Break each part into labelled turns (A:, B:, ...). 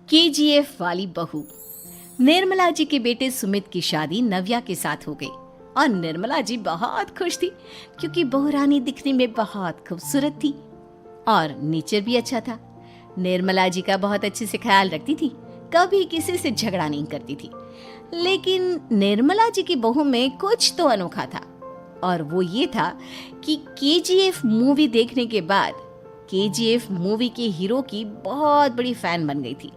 A: KGF वाली बहू। निर्मला जी के बेटे सुमित की शादी नव्या के साथ हो गई और निर्मला जी बहुत खुश थी क्योंकि बहू रानी दिखने में बहुत खूबसूरत थी और नेचर भी अच्छा था। निर्मला जी का बहुत अच्छे से ख्याल रखती थी, कभी किसी से झगड़ा नहीं करती थी। लेकिन निर्मला जी की बहू में कुछ तो अनोखा था और वो ये था कि केजीएफ मूवी देखने के बाद केजीएफ मूवी के हीरो की बहुत बड़ी फैन बन गई थी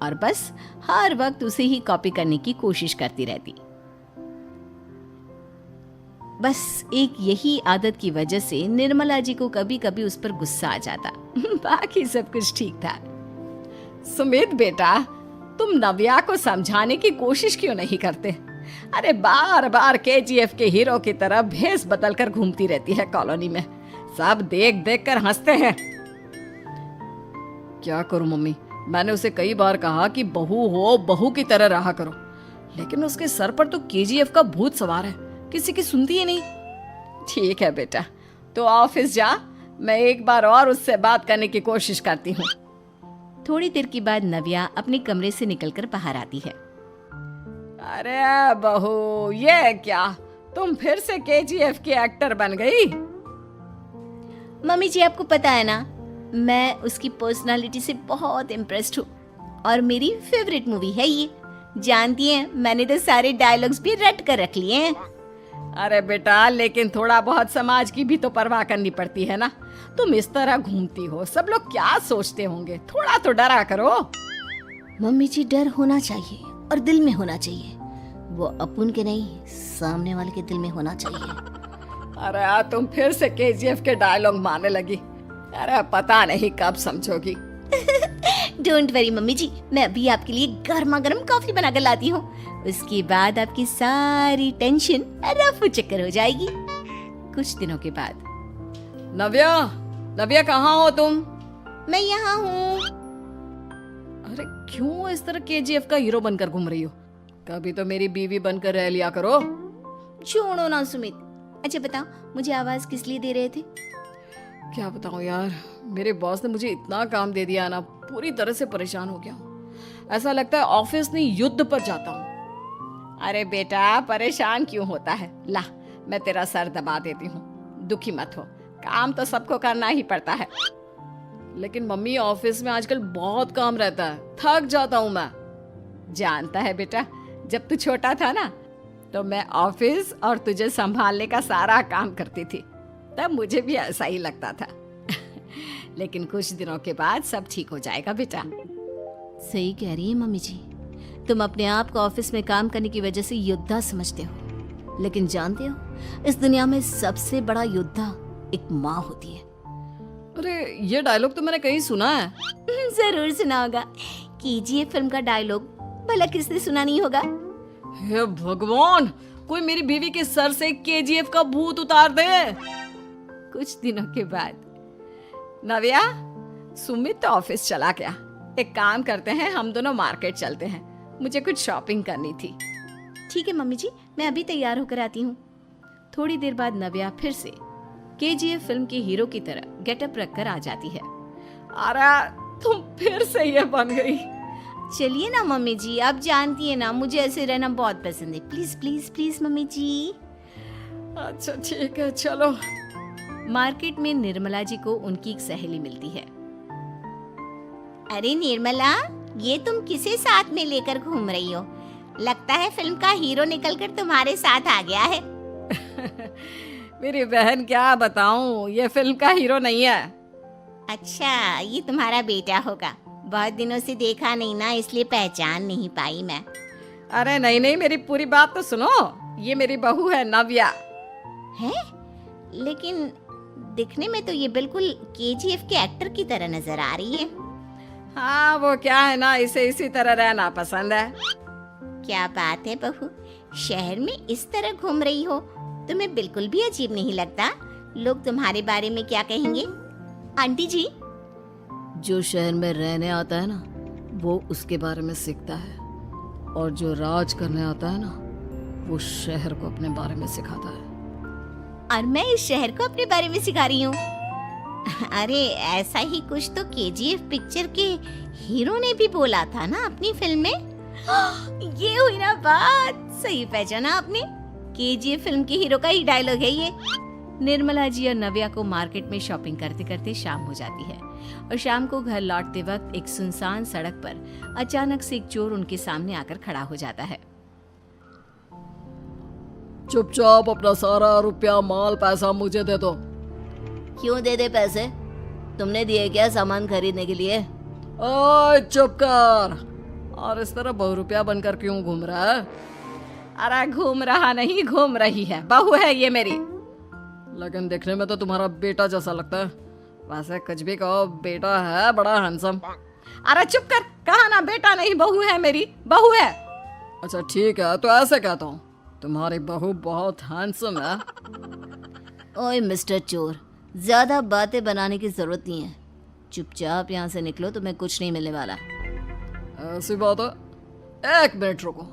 A: और बस हर वक्त उसे ही कॉपी करने की कोशिश करती रहती। बस एक यही आदत की वजह से निर्मला जी को कभी कभी उस पर गुस्सा आ जाता। बाकी सब कुछ ठीक था।
B: सुमित बेटा, तुम नव्या को समझाने की कोशिश क्यों नहीं करते? अरे बार बार केजीएफ के हीरो की तरह भेस बदलकर घूमती रहती है कॉलोनी में। सब देख देख कर हंसते हैं। क्या करूं मम्मी, मैंने उसे कई बार कहा कि बहू हो, बहू की तरह रहा करो, लेकिन उसके सर पर तो केजीएफ का भूत सवार है, किसी की सुनती ही नहीं। ठीक है बेटा, तो ऑफिस जा, मैं एक बार और उससे बात करने की कोशिश करती हूँ।
A: थोड़ी देर के बाद नव्या अपने कमरे से निकलकर बाहर आती है।
B: अरे बहू, ये क्या, तुम फिर से केजीएफ की एक्टर बन गई?
A: मम्मी जी, आपको पता है ना, मैं उसकी पर्सनालिटी से बहुत इम्प्रेस्ड हूँ और मेरी फेवरेट मूवी है ये। जानती हैं, मैंने तो सारे डायलॉग्स भी रट कर रख लिए हैं।
B: अरे बेटा, लेकिन थोड़ा बहुत समाज की भी तो परवाह करनी पड़ती है ना। तुम इस तरह घूमती हो, सब लोग क्या सोचते होंगे, थोड़ा तो डरा करो।
A: मम्मी जी, डर होना चाहिए और दिल में होना चाहिए, वो अपुन के नहीं, सामने वाले के दिल में होना चाहिए।
B: अरे तुम फिर से केजीएफ के डायलॉग मारने लगी। अरे पता नहीं कब समझोगी।
A: डोंट वरी मम्मी जी, मैं अभी आपके लिए गर्मा गर्म कॉफी बनाकर लाती हूँ। उसके बाद आपकी सारी टेंशन रफू चक्कर हो जाएगी। कुछ दिनों के बाद।
B: नव्या, नव्या कहाँ हो तुम?
A: मैं यहाँ हूँ।
B: अरे क्यों इस तरह केजीएफ का हीरो बनकर घूम रही हो? कभी तो मेरी बीवी बनकर रह लिया करो।
A: छोड़ो ना सुमित। अच्छा बताओ, मुझे आवाज किस लिए दे रहे थे?
B: क्या बताऊं यार, मेरे बॉस ने मुझे इतना काम दे दिया ना, पूरी तरह से परेशान हो गया हूँ। ऐसा लगता है ऑफिस नहीं युद्ध पर जाता हूँ। अरे बेटा, परेशान क्यों होता है? ला, मैं तेरा सर दबा देती हूँ, दुखी मत हो, काम तो सबको करना ही पड़ता है। लेकिन मम्मी, ऑफिस में आजकल बहुत काम रहता है, थक जाता हूँ मैं। जानता है बेटा, जब तू छोटा था ना, तो मैं ऑफिस और तुझे संभालने का सारा काम करती थी, तब मुझे भी ऐसा ही लगता था। लेकिन कुछ दिनों के बाद सब ठीक हो जाएगा बेटा।
A: सही कह रही है मम्मी जी, तुम अपने आप को ऑफिस में काम करने की वजह से योद्धा समझते हो, लेकिन जानते हो, इस दुनिया में सबसे बड़ा योद्धा एक माँ होती है।
B: अरे ये डायलॉग तो मैंने कहीं सुना है।
A: जरूर सुना होगा, केजीएफ फिल्म का डायलॉग, भला किसने सुना नहीं होगा?
B: हे भगवान, कोई मेरी बीवी के सर से केजीएफ का भूत उतार दे। कुछ दिनों के बाद। नव्या, सुमित तो ऑफिस चला गया, एक काम करते हैं, हम दोनों मार्केट चलते हैं, मुझे कुछ शॉपिंग करनी थी।
A: ठीक है मम्मी जी, मैं अभी तैयार होकर आती हूँ। थोड़ी देर बाद नव्या फिर से केजीएफ फिल्म के हीरो की तरह गेटअप रखकर आ जाती है।
B: अरे तुम फिर से ये बन गई।
A: चलिए ना मम्मी जी, आप जानती है ना, मुझे ऐसे रहना बहुत पसंद है। प्लीज प्लीज प्लीज मम्मी जी।
B: अच्छा ठीक है, चलो।
A: मार्केट में निर्मला जी को उनकी एक सहेली मिलती है। अरे निर्मला, ये तुम किसे साथ में लेकर घूम रही हो? लगता है फिल्म का हीरो निकलकर तुम्हारे साथ आ गया है।
B: मेरी बहन, क्या बताऊं, ये फिल्म का हीरो नहीं है।
A: अच्छा, ये तुम्हारा बेटा होगा, बहुत दिनों से देखा नहीं ना, इसलिए पहचान नहीं पाई मैं।
B: अरे नहीं नहीं, मेरी पूरी बात तो सुनो, ये मेरी बहू है नव्या।
A: है? लेकिन दिखने में तो ये बिल्कुल केजीएफ के एक्टर की तरह नजर आ रही है।
B: हाँ, वो क्या है ना, इसे इसी तरह रहना पसंद है।
A: क्या बात है बहू, शहर में इस तरह घूम रही हो, तुम्हें बिल्कुल भी अजीब नहीं लगता? लोग तुम्हारे बारे में क्या कहेंगे? आंटी जी,
B: जो शहर में रहने आता है ना, वो उसके बारे में सीखता है, और जो राज करने आता है ना, वो शहर को अपने बारे में सिखाता है।
A: और मैं इस शहर को अपने बारे में सिखा रही हूँ। अरे ऐसा ही कुछ तो केजीएफ पिक्चर के हीरो ने भी बोला था ना अपनी फिल्म में। ये हुई ना बात, सही पहचाना आपने, केजीएफ फिल्म के हीरो का ही डायलॉग है ये। निर्मला जी और नव्या को मार्केट में शॉपिंग करते करते शाम हो जाती है और शाम को घर लौटते वक्त एक सुनसान सड़क पर अचानक से एक चोर उनके सामने आकर खड़ा हो जाता है।
B: चुपचाप अपना सारा रुपया माल पैसा मुझे दे दो।
A: क्यों दे दे पैसे? तुमने दिए क्या सामान खरीदने के लिए?
B: ओए चुप कर। और इस तरह बहुरुपया बनकर क्यों घूम रहा है?
A: अरे घूम रहा नहीं, घूम रही है, बहू है ये मेरी।
B: लेकिन देखने में तो तुम्हारा बेटा जैसा लगता है। वैसे कुछ भी कहो, बेटा है बड़ा हैंडसम।
A: अरे चुप कर, कहा ना बेटा नहीं बहू है मेरी, बहू है।
B: अच्छा ठीक है, तो ऐसे कहता हूँ, तुम्हारी बहू बहुत हैंडसम है।
A: ओए मिस्टर चोर, ज्यादा बातें बनाने की जरूरत नहीं है, चुपचाप यहाँ से निकलो, तुम्हें कुछ नहीं मिलने वाला।
B: ऐसी बात है? एक मिनट रुको,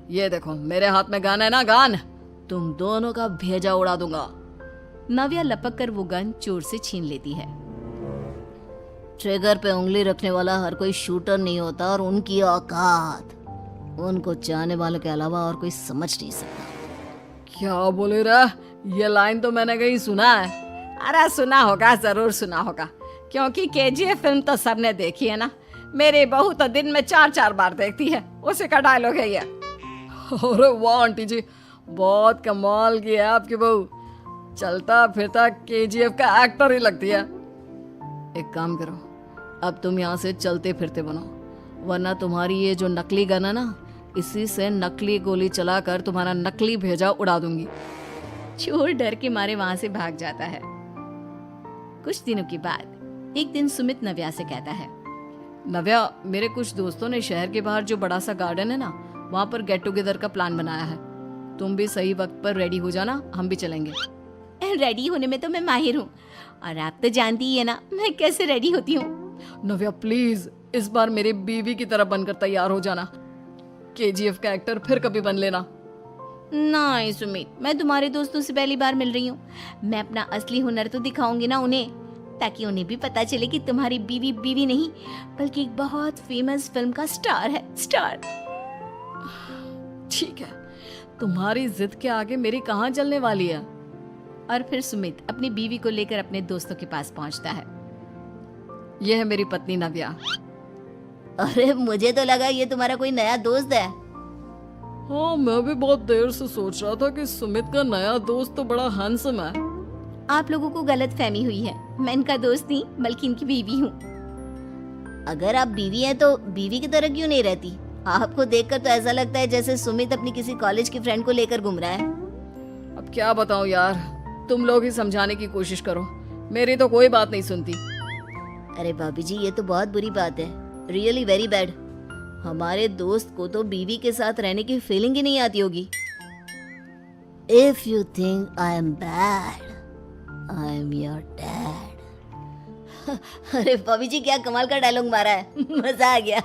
B: ये देखो मेरे हाथ में गन है ना, गन, तुम दोनों का भेजा उड़ा दूंगा।
A: नव्या लपक कर वो गन चोर से छीन लेती है। ट्रिगर पे उंगली रखने वाला हर कोई शूटर नहीं होता और उनकी औकात उनको चाहने वालों के अलावा और कोई समझ नहीं सकता।
B: क्या बोले रे? ये लाइन तो मैंने कहीं सुना है।
A: अरे सुना होगा, जरूर सुना होगा, क्योंकि केजीएफ फिल्म तो सबने देखी है ना। मेरी बहू तो दिन में 4-4 बार देखती है, उसी का डायलॉग है ये।
B: अरे वाह आंटी जी, बहुत कमाल की है आपकी बहू। चलता फिरता केजीएफ का एक्टर ही लगती है। एक काम करो, अब तुम यहाँ से चलते फिरते बनो, वरना तुम्हारी ये जो नकली गन है ना, इसी से नकली गोली चलाकर तुम्हारा नकली भेजा उड़ा दूंगी।
A: चोर डर के मारे वहां से भाग जाता है। कुछ दिनों के बाद एक दिन सुमित नव्या से कहता है,
B: नव्या, मेरे कुछ दोस्तों ने शहर के बाहर जो बड़ा सा गार्डन है ना, वहाँ पर गेट टुगेदर का प्लान बनाया है। तुम भी सही वक्त पर रेडी हो जाना, हम भी चलेंगे।
A: रेडी होने में तो मैं माहिर हूँ, और आप तो जानती ही है ना मैं कैसे रेडी होती हूँ।
B: नव्या प्लीज, इस बार मेरी बीवी की तरह बनकर तैयार हो जाना। केजीएफ का एक्टर फिर कभी बन लेना।
A: नहीं सुमित, मैं तुम्हारे दोस्तों से पहली बार मिल रही हूँ, मैं अपना असली हुनर तो दिखाऊंगी ना उन्हें, ताकि उन्हें भी पता चले कि तुम्हारी बीवी बीवी नहीं बल्कि एक बहुत फेमस फिल्म का स्टार है, स्टार।
B: ठीक है, तुम्हारी जिद के आगे मेरी कहाँ चलने वाली है।
A: और फिर सुमित अपनी बीवी को लेकर अपने दोस्तों के पास पहुंचता है।
B: यह है मेरी पत्नी नव्या।
A: अरे मुझे तो लगा ये तुम्हारा कोई नया दोस्त है।
B: हाँ, मैं भी बहुत देर से सोच रहा था कि सुमित का नया दोस्त तो बड़ा हैंडसम है।
A: आप लोगों को गलत फहमी हुई है, मैं इनका दोस्त नहीं बल्कि इनकी बीवी हूँ। अगर आप बीवी हैं तो बीवी की तरह क्यों नहीं रहती? आपको देखकर तो ऐसा लगता है जैसे सुमित अपनी किसी कॉलेज की फ्रेंड को लेकर घूम रहा है।
B: अब क्या बताऊं यार, तुम लोग ही समझाने की कोशिश करो, मेरी तो कोई बात नहीं सुनती।
A: अरे भाभी जी, ये तो बहुत बुरी बात है, रियली वेरी बैड। हमारे दोस्त को तो बीवी के साथ रहने की फीलिंग ही नहीं आती होगी। If you think I am bad, I am your dad. अरे भाभी जी, क्या कमाल का डायलॉग मारा है, मजा आ गया।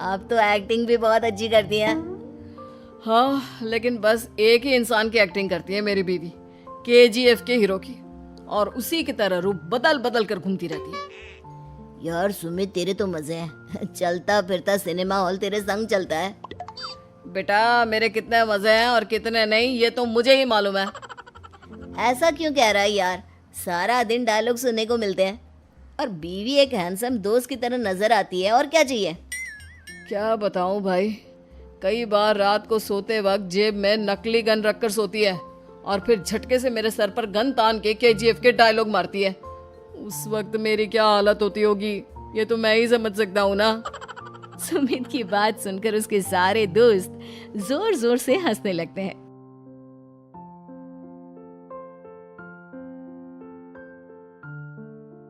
A: आप तो एक्टिंग भी बहुत अच्छी करती हैं।
B: हाँ, लेकिन बस एक ही इंसान की एक्टिंग करती है मेरी बीवी, केजीएफ के हीरो की, और उसी की तरह रूप बदल बदल कर घूमती रहती है।
A: यार सुमित, तेरे तो मजे हैं, चलता फिरता सिनेमा हॉल तेरे संग चलता है।
B: बेटा, मेरे कितने मजे हैं और कितने नहीं ये तो मुझे ही मालूम है।
A: ऐसा क्यों कह रहा है यार, सारा दिन डायलॉग सुनने को मिलते हैं और बीवी एक हैंडसम दोस्त की तरह नजर आती है, और क्या चाहिए।
B: क्या बताऊं भाई, कई बार रात को सोते वक्त जेब में नकली गन रखकर सोती है और फिर झटके से मेरे सर पर गन तान के केजीएफ के डायलॉग मारती है। उस वक्त मेरी क्या हालत होती होगी ये तो मैं ही समझ सकता हूँ ना।
A: सुमित की बात सुनकर उसके सारे दोस्त जोर जोर से हंसने लगते हैं।